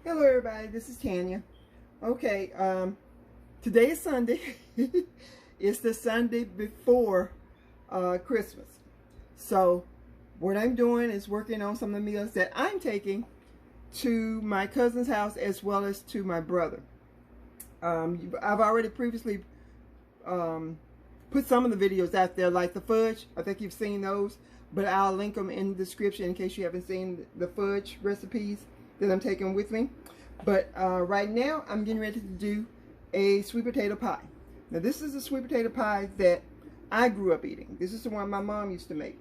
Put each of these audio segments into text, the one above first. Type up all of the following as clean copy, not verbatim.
Hello everybody, this is Tanya. Okay, today is Sunday. It's the Sunday before Christmas. So what I'm doing is working on some of the meals that I'm taking to my cousin's house as well as to my brother. I've already previously put some of the videos out there, like the fudge. I think you've seen those, but I'll link them in the description in case you haven't seen the fudge recipes that I'm taking with me. But right now I'm getting ready to do a sweet potato pie. Now this is a sweet potato pie that I grew up eating. This is the one my mom used to make.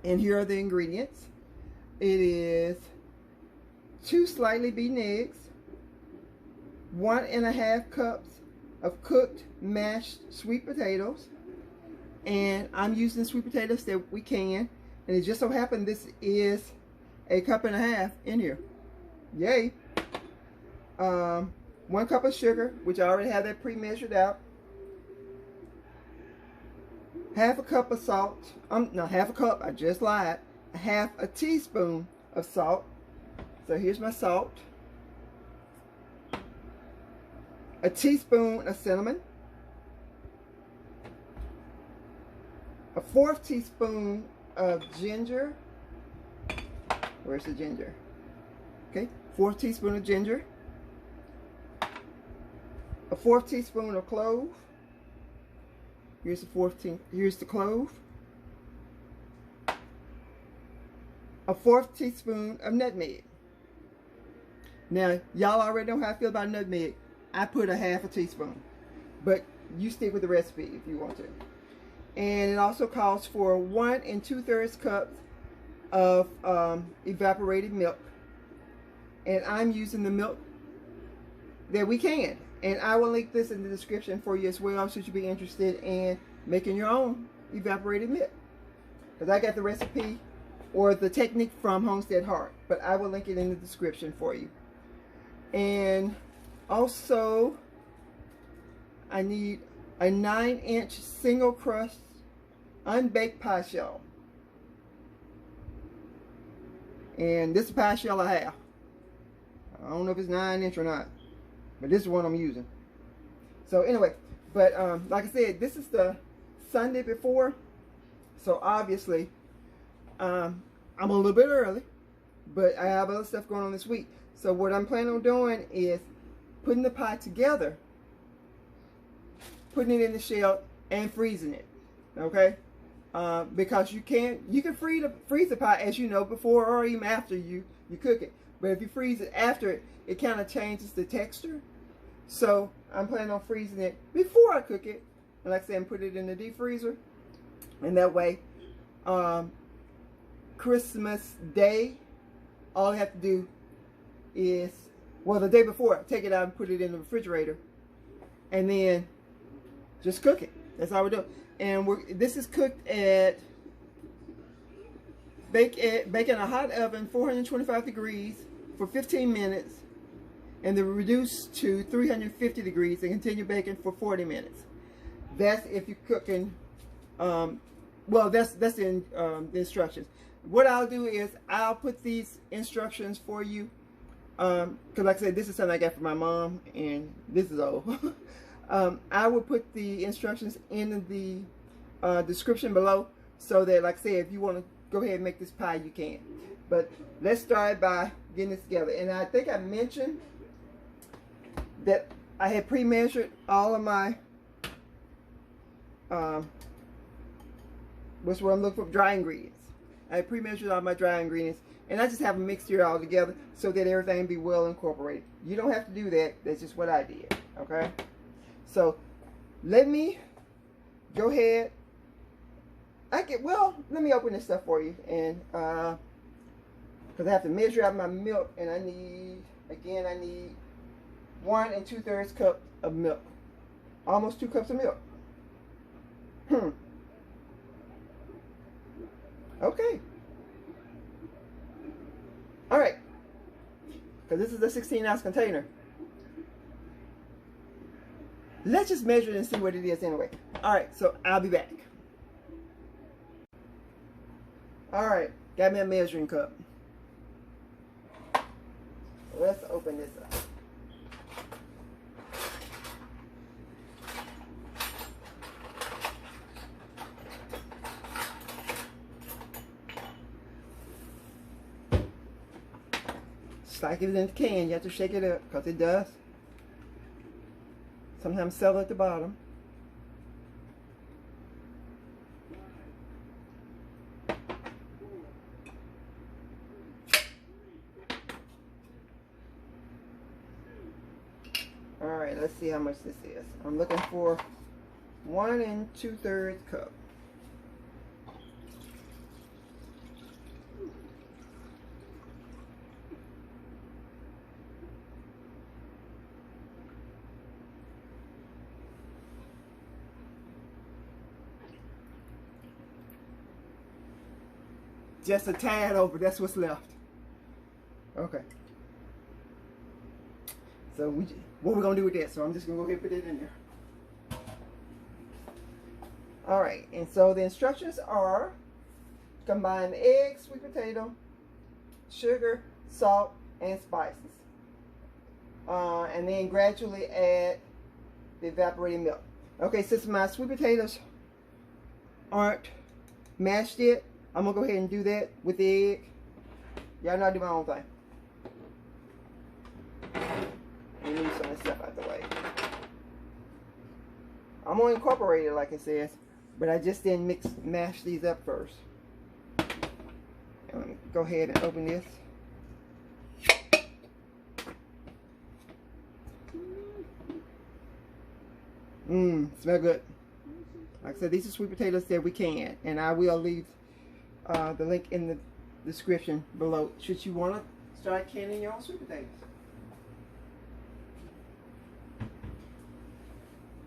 And here are the ingredients. It is 2 slightly beaten eggs, 1.5 cups of cooked mashed sweet potatoes, and I'm using sweet potatoes that we can, and it just so happened this is 1.5 cups in here. Yay. 1 cup of sugar, which I already have that pre-measured out. 1/2 cup of salt. No, 1/2 cup, I just lied. 1/2 teaspoon of salt. So here's my salt. 1 teaspoon of cinnamon. 1/4 teaspoon of ginger. Where's the ginger? Okay, 1/4 teaspoon of ginger. 1/4 teaspoon of clove. Here's the clove. 1/4 teaspoon of nutmeg. Now, y'all already know how I feel about nutmeg. I put 1/2 teaspoon, but you stick with the recipe if you want to. And it also calls for 1 2/3 cups of evaporated milk. And I'm using the milk that we canned. And I will link this in the description for you as well, should you be interested in making your own evaporated milk. Because I got the recipe or the technique from Homestead Heart, but I will link it in the description for you. And also, I need a 9-inch single crust unbaked pie shell. And this is a pie shell I have. I don't know if it's 9-inch or not, but this is what I'm using. So anyway, but like I said, this is the Sunday before, so obviously I'm a little bit early, but I have other stuff going on this week. So what I'm planning on doing is putting the pie together, putting it in the shell, and freezing it. Okay, because you can freeze the pie, as you know, before or even after you cook it. But if you freeze it after it kind of changes the texture. So I'm planning on freezing it before I cook it, and like I said, put it in the deep freezer, and that way Christmas Day, all I have to do is, well, the day before, take it out and put it in the refrigerator, and then just cook it. That's all we're doing. And this is cooked at bake in a hot oven, 425 degrees for 15 minutes, and then reduce to 350 degrees and continue baking for 40 minutes. That's if you're cooking, well, that's in the instructions. What I'll do is I'll put these instructions for you, because like I said, this is something I got from my mom, and this is old. I will put the instructions in the description below, so that, like I said, if you want to go ahead and make this pie, you can. But let's start by getting this together. And I think I mentioned that I had pre-measured all of my what's what I'm looking for, dry ingredients. I had pre-measured all my dry ingredients, and I just have a mixture all together so that everything be well incorporated. You don't have to do that. That's just what I did. Okay, so let me go ahead. Let me open this stuff for you, and because I have to measure out my milk, and I need 1 2/3 cups of milk, almost 2 cups of milk. Okay. All right. Because this is a 16-ounce container. Let's just measure it and see what it is anyway. All right. So I'll be back. All right. Got me a measuring cup. Let's open open this up. Just like it is in the can, you have to shake it up because it does sometimes settle at the bottom. Alright, let's see how much this is. I'm looking for 1 2/3 cup. Just a tad over, that's what's left. Okay. So what we're gonna do with that? So I'm just gonna go ahead and put it in there. All right, and so the instructions are: combine egg, sweet potato, sugar, salt, and spices, and then gradually add the evaporated milk. Okay, since my sweet potatoes aren't mashed yet, I'm gonna go ahead and do that with the egg. Y'all know I do my own thing. Let me move some of this stuff out the way. I'm gonna incorporate it like it says, but I just didn't mash these up first. And let me go ahead and open this. Smell good. Like I said, these are sweet potatoes that we can, and I will leave the link in the description below should you want to start canning your own sweet potatoes.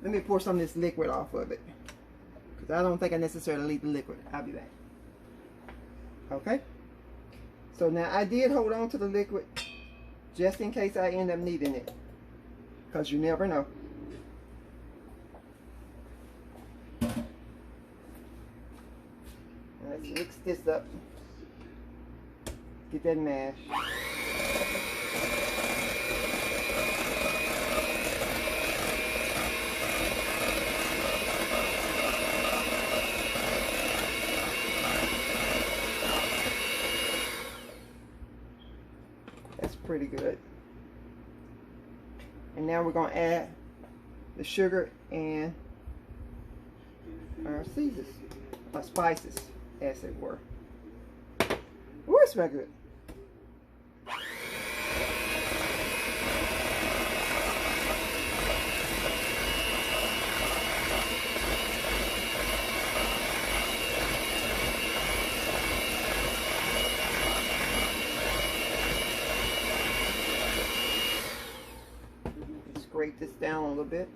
Let me pour some of this liquid off of it, because I don't think I necessarily need the liquid. I'll be back. Okay, so now I did hold on to the liquid just in case I end up needing it, because you never know. Let's mix this up. Get that mash. That's pretty good. And now we're going to add the sugar and our seasons, our spices, as it were. Ooh, it smells good. Scrape this down a little bit,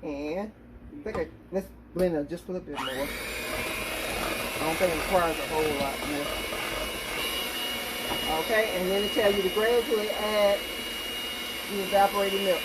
and I think let's blend it just a little bit more. I don't think it requires a whole lot more. Okay, and then it tells you to gradually add the evaporated milk.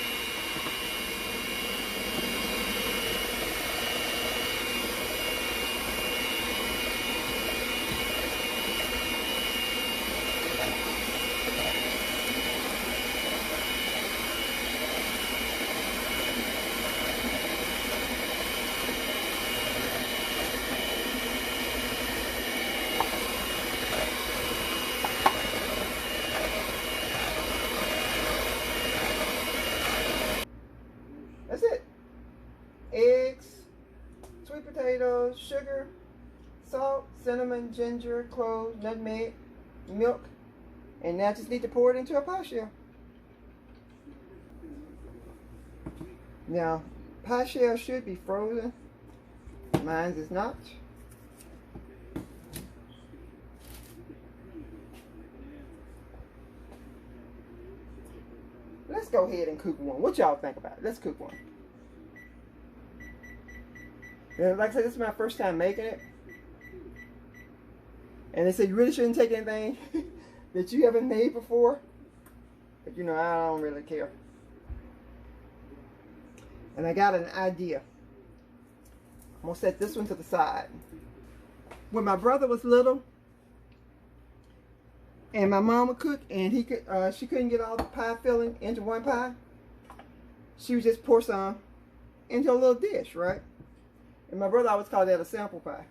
That's it. Eggs, sweet potatoes, sugar, salt, cinnamon, ginger, cloves, nutmeg, milk, and now just need to pour it into a pie shell. Now, pie shell should be frozen. Mine is not. Let's go ahead and cook one. What y'all think about it? Let's cook one. And like I said, this is my first time making it. And they said you really shouldn't take anything that you haven't made before. But you know, I don't really care. And I got an idea. I'm going to set this one to the side. When my brother was little, And my mom would cook, and she couldn't get all the pie filling into one pie. She would just pour some into a little dish, right? And my brother always called that a sample pie.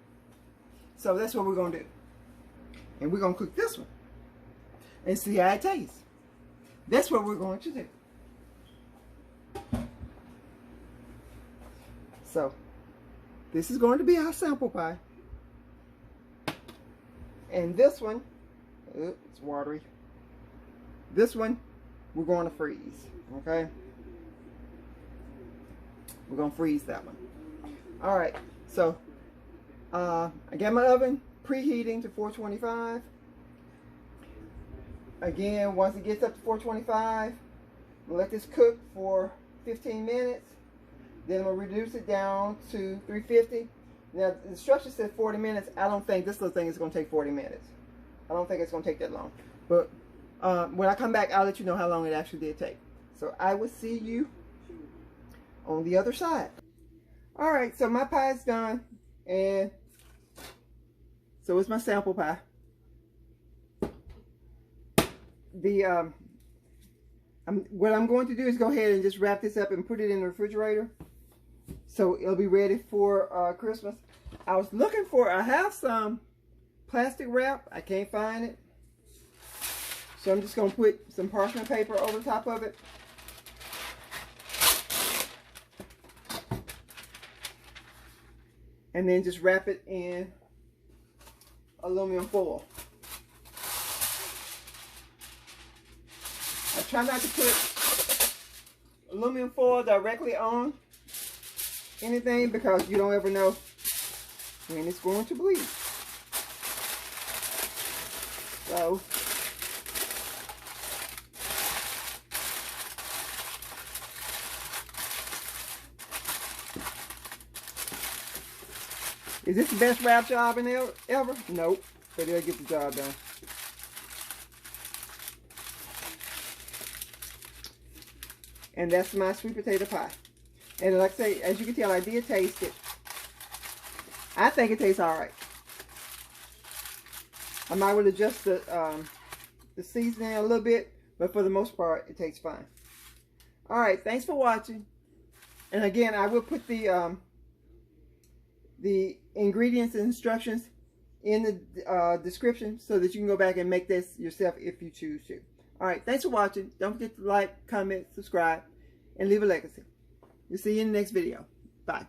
So that's what we're going to do. And we're going to cook this one and see how it tastes. That's what we're going to do. So this is going to be our sample pie. And this one, oops, it's watery. This one, we're going to freeze, okay? We're going to freeze that one. All right, so I got my oven preheating to 425. Again, once it gets up to 425, we'll let this cook for 15 minutes. Then we'll reduce it down to 350. Now, the instructions said 40 minutes. I don't think this little thing is going to take 40 minutes. I don't think it's going to take that long. But when I come back, I'll let you know how long it actually did take. So I will see you on the other side. All right, so my pie is done. And so it's my sample pie. What I'm going to do is go ahead and just wrap this up and put it in the refrigerator, so it'll be ready for Christmas. I was looking for, I have some plastic wrap. I can't find it. So I'm just going to put some parchment paper over top of it. And then just wrap it in aluminum foil. I try not to put aluminum foil directly on anything because you don't ever know when it's going to bleed. So is this the best wrap job in ever? Nope, but it'll get the job done. And that's my sweet potato pie. And like I say, as you can tell, I did taste it. I think it tastes all right. I might would adjust the seasoning a little bit, but for the most part, it tastes fine. All right, thanks for watching. And again, I will put the ingredients and instructions in the description so that you can go back and make this yourself if you choose to. All right, thanks for watching. Don't forget to like, comment, subscribe, and leave a legacy. We'll see you in the next video. Bye.